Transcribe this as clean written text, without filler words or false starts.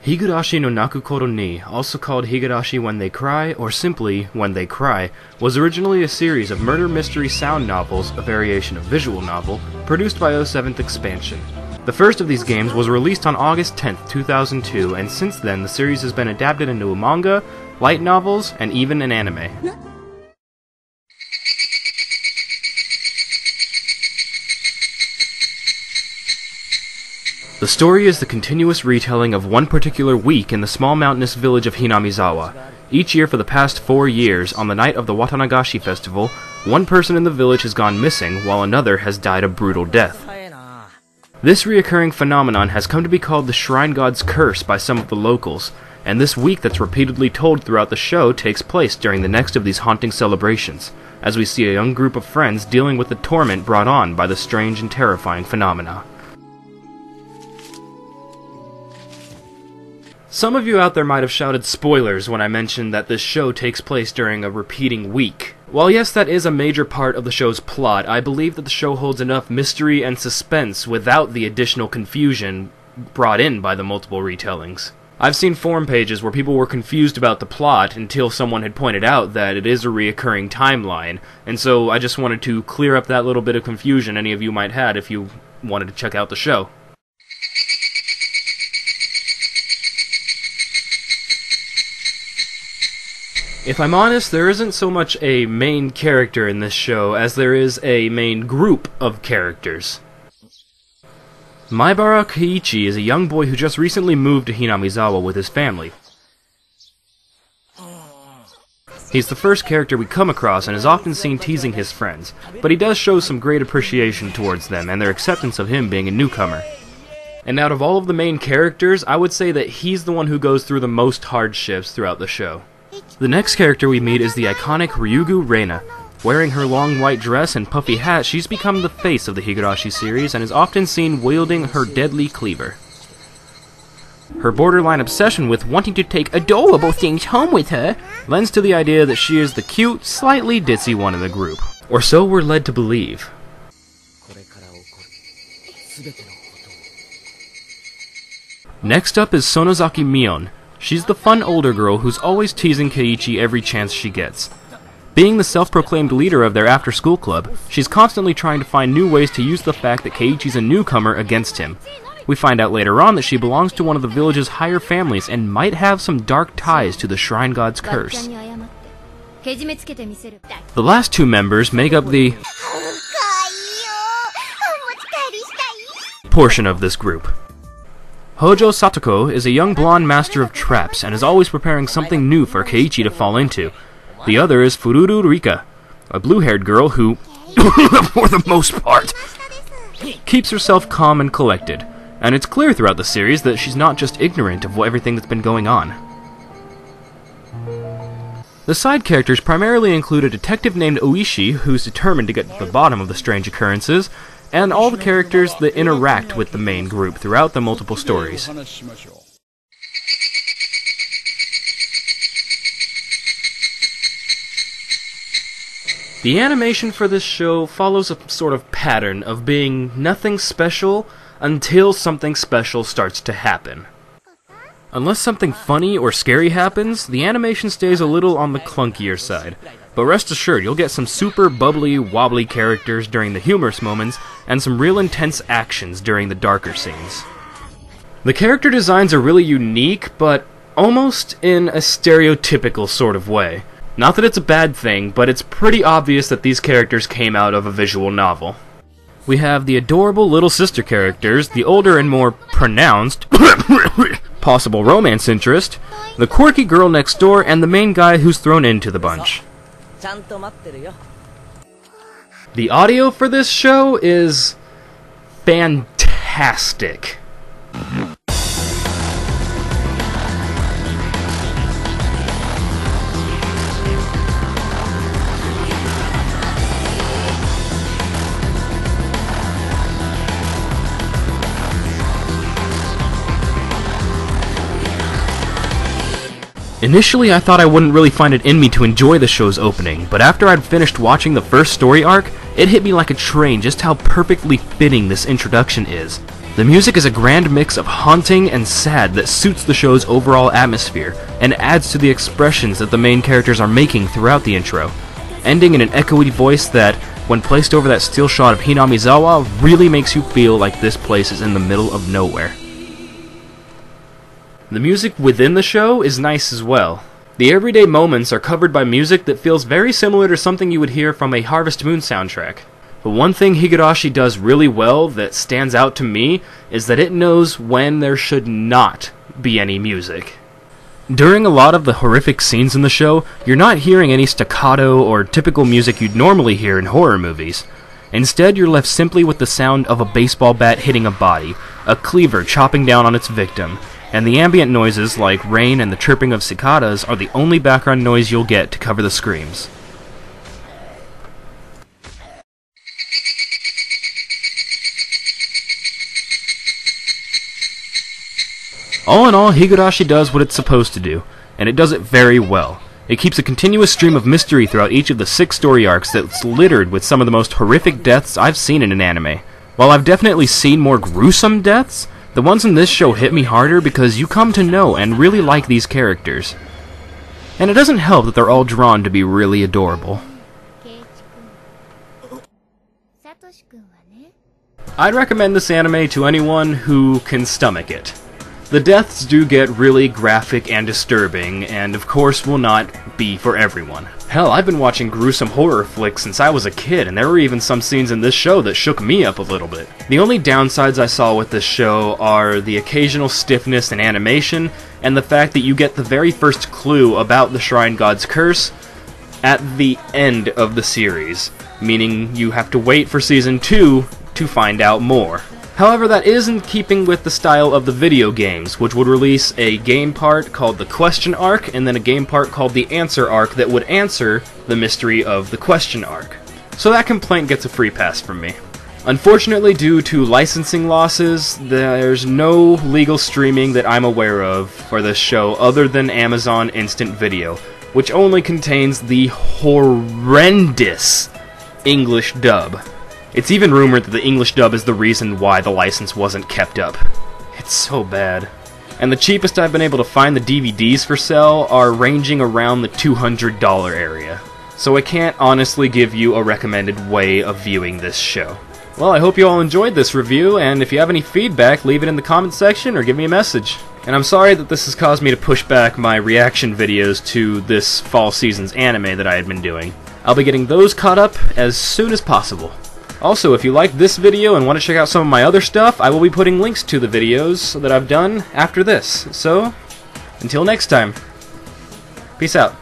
Higurashi no naku koro ni, also called Higurashi When They Cry, or simply When They Cry, was originally a series of murder mystery sound novels, a variation of visual novel, produced by 07th Expansion. The first of these games was released on August 10th, 2002, and since then the series has been adapted into a manga, light novels, and even an anime. The story is the continuous retelling of one particular week in the small mountainous village of Hinamizawa. Each year for the past 4 years, on the night of the Watanagashi festival, one person in the village has gone missing, while another has died a brutal death. This reoccurring phenomenon has come to be called the Shrine God's Curse by some of the locals, and this week that's repeatedly told throughout the show takes place during the next of these haunting celebrations, as we see a young group of friends dealing with the torment brought on by the strange and terrifying phenomena. Some of you out there might have shouted spoilers when I mentioned that this show takes place during a repeating week. While yes, that is a major part of the show's plot, I believe that the show holds enough mystery and suspense without the additional confusion brought in by the multiple retellings. I've seen forum pages where people were confused about the plot until someone had pointed out that it is a reoccurring timeline, and so I just wanted to clear up that little bit of confusion any of you might have if you wanted to check out the show. If I'm honest, there isn't so much a main character in this show as there is a main group of characters. Maibara Keiichi is a young boy who just recently moved to Hinamizawa with his family. He's the first character we come across and is often seen teasing his friends, but he does show some great appreciation towards them and their acceptance of him being a newcomer. And out of all of the main characters, I would say that he's the one who goes through the most hardships throughout the show. The next character we meet is the iconic Ryugu Reina. Wearing her long white dress and puffy hat, she's become the face of the Higurashi series and is often seen wielding her deadly cleaver. Her borderline obsession with wanting to take adorable things home with her lends to the idea that she is the cute, slightly ditzy one in the group. Or so we're led to believe. Next up is Sonozaki Mion. She's the fun older girl who's always teasing Keiichi every chance she gets. Being the self-proclaimed leader of their after-school club, she's constantly trying to find new ways to use the fact that Keiichi's a newcomer against him. We find out later on that she belongs to one of the village's higher families and might have some dark ties to the Shrine God's curse. The last two members make up the portion of this group. Hojo Satoko is a young blonde master of traps and is always preparing something new for Keiichi to fall into. The other is Fururu Rika, a blue-haired girl who, for the most part, keeps herself calm and collected, and it's clear throughout the series that she's not just ignorant of everything that's been going on. The side characters primarily include a detective named Oishi, who's determined to get to the bottom of the strange occurrences, and all the characters that interact with the main group throughout the multiple stories. The animation for this show follows a sort of pattern of being nothing special until something special starts to happen. Unless something funny or scary happens, the animation stays a little on the clunkier side. But rest assured, you'll get some super bubbly, wobbly characters during the humorous moments, and some real intense actions during the darker scenes. The character designs are really unique, but almost in a stereotypical sort of way. Not that it's a bad thing, but it's pretty obvious that these characters came out of a visual novel. We have the adorable little sister characters, the older and more pronounced possible romance interest, the quirky girl next door, and the main guy who's thrown into the bunch. The audio for this show is fantastic. Initially, I thought I wouldn't really find it in me to enjoy the show's opening, but after I'd finished watching the first story arc, it hit me like a train just how perfectly fitting this introduction is. The music is a grand mix of haunting and sad that suits the show's overall atmosphere, and adds to the expressions that the main characters are making throughout the intro, ending in an echoey voice that, when placed over that still shot of Hinamizawa, really makes you feel like this place is in the middle of nowhere. The music within the show is nice as well. The everyday moments are covered by music that feels very similar to something you would hear from a Harvest Moon soundtrack. But one thing Higurashi does really well that stands out to me is that it knows when there should not be any music. During a lot of the horrific scenes in the show, you're not hearing any staccato or typical music you'd normally hear in horror movies. Instead, you're left simply with the sound of a baseball bat hitting a body, a cleaver chopping down on its victim, and the ambient noises like rain and the chirping of cicadas are the only background noise you'll get to cover the screams. All in all, Higurashi does what it's supposed to do, and it does it very well. It keeps a continuous stream of mystery throughout each of the 6 story arcs that's littered with some of the most horrific deaths I've seen in an anime. While I've definitely seen more gruesome deaths, the ones in this show hit me harder because you come to know and really like these characters. And it doesn't help that they're all drawn to be really adorable. I'd recommend this anime to anyone who can stomach it. The deaths do get really graphic and disturbing, and of course will not be for everyone. Hell, I've been watching gruesome horror flicks since I was a kid, and there were even some scenes in this show that shook me up a little bit. The only downsides I saw with this show are the occasional stiffness in animation, and the fact that you get the very first clue about the Shrine God's curse at the end of the series, meaning you have to wait for Season 2 to find out more. However, that is in keeping with the style of the video games, which would release a game part called the Question Arc, and then a game part called the Answer Arc that would answer the mystery of the Question Arc. So that complaint gets a free pass from me. Unfortunately, due to licensing losses, there's no legal streaming that I'm aware of for this show other than Amazon Instant Video, which only contains the horrendous English dub. It's even rumored that the English dub is the reason why the license wasn't kept up. It's so bad. And the cheapest I've been able to find the DVDs for sale are ranging around the $200 area. So I can't honestly give you a recommended way of viewing this show. Well, I hope you all enjoyed this review, and if you have any feedback, leave it in the comment section or give me a message. And I'm sorry that this has caused me to push back my reaction videos to this fall season's anime that I had been doing. I'll be getting those caught up as soon as possible. Also, if you liked this video and want to check out some of my other stuff, I will be putting links to the videos that I've done after this. So, until next time, peace out.